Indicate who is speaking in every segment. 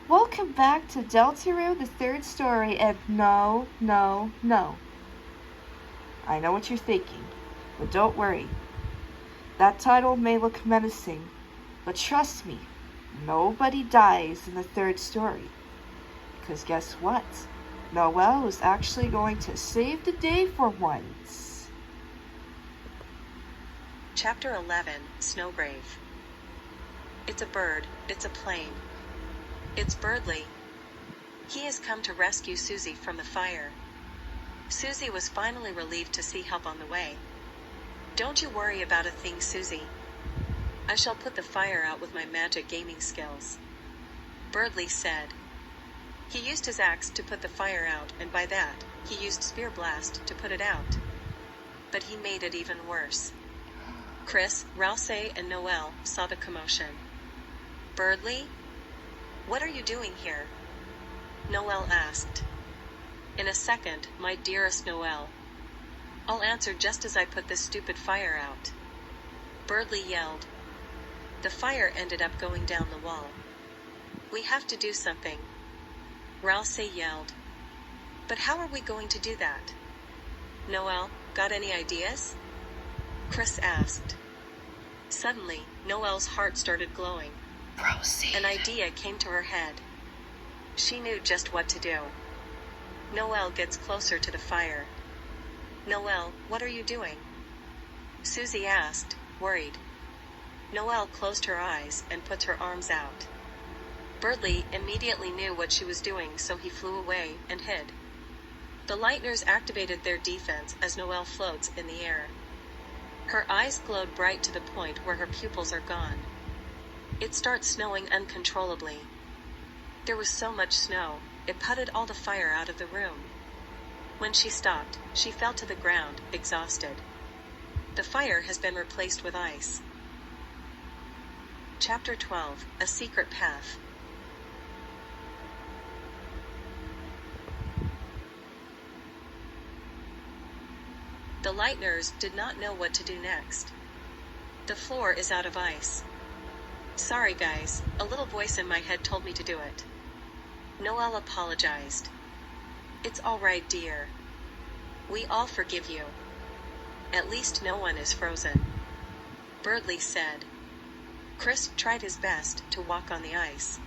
Speaker 1: Welcome back to Deltarune, the third story, and no. I know what you're thinking, but don't worry. That title may look menacing, but trust me, nobody dies in the third story. Because guess what? Noelle is actually going to save the day for once.
Speaker 2: Chapter 11, Snowgrave. It's a bird, it's a plane. It's Birdley. He has come to rescue Susie from the fire. Susie was finally relieved to see help on the way. Don't you worry about a thing, Susie. I shall put the fire out with my magic gaming skills. Birdley said. He used his axe to put the fire out, and by that, he used Spear Blast to put it out. But he made it even worse. Chris, Rouse, and Noelle saw the commotion. Birdley? What are you doing here? Noelle asked. In a second, my dearest Noelle. I'll answer just as I put this stupid fire out. Birdley yelled. The fire ended up going down the wall. We have to do something. Rouse yelled. But how are we going to do that? Noelle, got any ideas? Chris asked. Suddenly, Noelle's heart started glowing.
Speaker 1: Proceed.
Speaker 2: An idea came to her head. She knew just what to do. Noelle gets closer to the fire. Noelle, what are you doing? Susie asked, worried. Noelle closed her eyes and put her arms out. Birdley immediately knew what she was doing, so he flew away and hid. The Lightners activated their defense as Noelle floats in the air. Her eyes glowed bright to the point where her pupils are gone. It starts snowing uncontrollably. There was so much snow, it putted all the fire out of the room. When she stopped, she fell to the ground, exhausted. The fire has been replaced with ice. Chapter 12, A Secret Path. The Lightners did not know what to do next. The floor is out of ice. Sorry guys, a little voice in my head told me to do it. Noelle apologized. It's all right, dear. We all forgive you. At least no one is frozen. Birdley said. Chris tried his best to walk on the ice.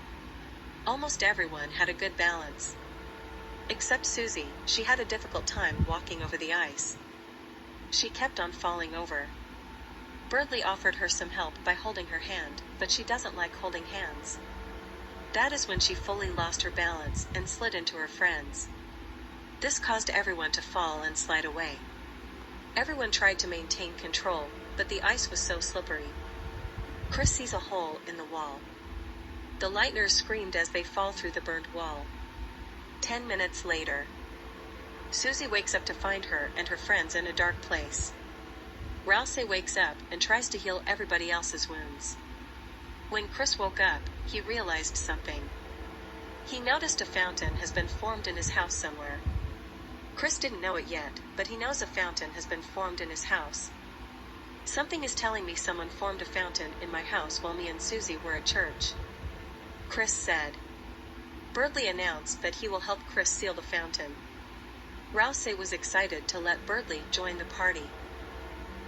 Speaker 2: Almost everyone had a good balance. Except Susie, she had a difficult time walking over the ice. She kept on falling over. Birdley offered her some help by holding her hand, but she doesn't like holding hands. That is when she fully lost her balance and slid into her friends. This caused everyone to fall and slide away. Everyone tried to maintain control, but the ice was so slippery. Chris sees a hole in the wall. The Lightners screamed as they fall through the burned wall. 10 minutes later. Susie wakes up to find her and her friends in a dark place. Rouse wakes up and tries to heal everybody else's wounds. When Chris woke up, he realized something. He noticed a fountain has been formed in his house somewhere. Chris didn't know it yet, but he knows a fountain has been formed in his house. Something is telling me someone formed a fountain in my house while me and Susie were at church. Chris said. Birdley announced that he will help Chris seal the fountain. Rouse was excited to let Birdley join the party.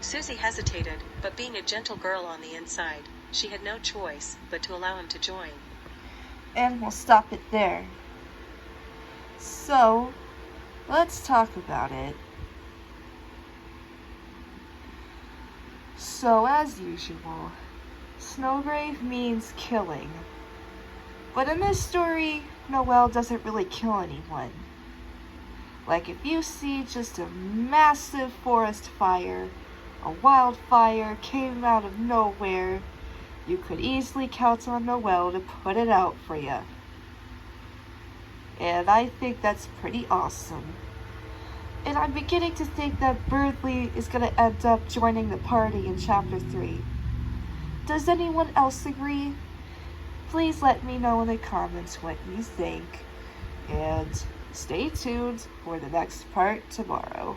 Speaker 2: Susie hesitated, but being a gentle girl on the inside, she had no choice but to allow him to join.
Speaker 1: And we'll stop it there. So, let's talk about it. So, as usual, Snowgrave means killing. But in this story, Noelle doesn't really kill anyone. Like if you see just a massive forest fire, a wildfire came out of nowhere, you could easily count on Noelle to put it out for you. And I think that's pretty awesome. And I'm beginning to think that Birdley is going to end up joining the party in Chapter 3. Does anyone else agree? Please let me know in the comments what you think. And stay tuned for the next part tomorrow.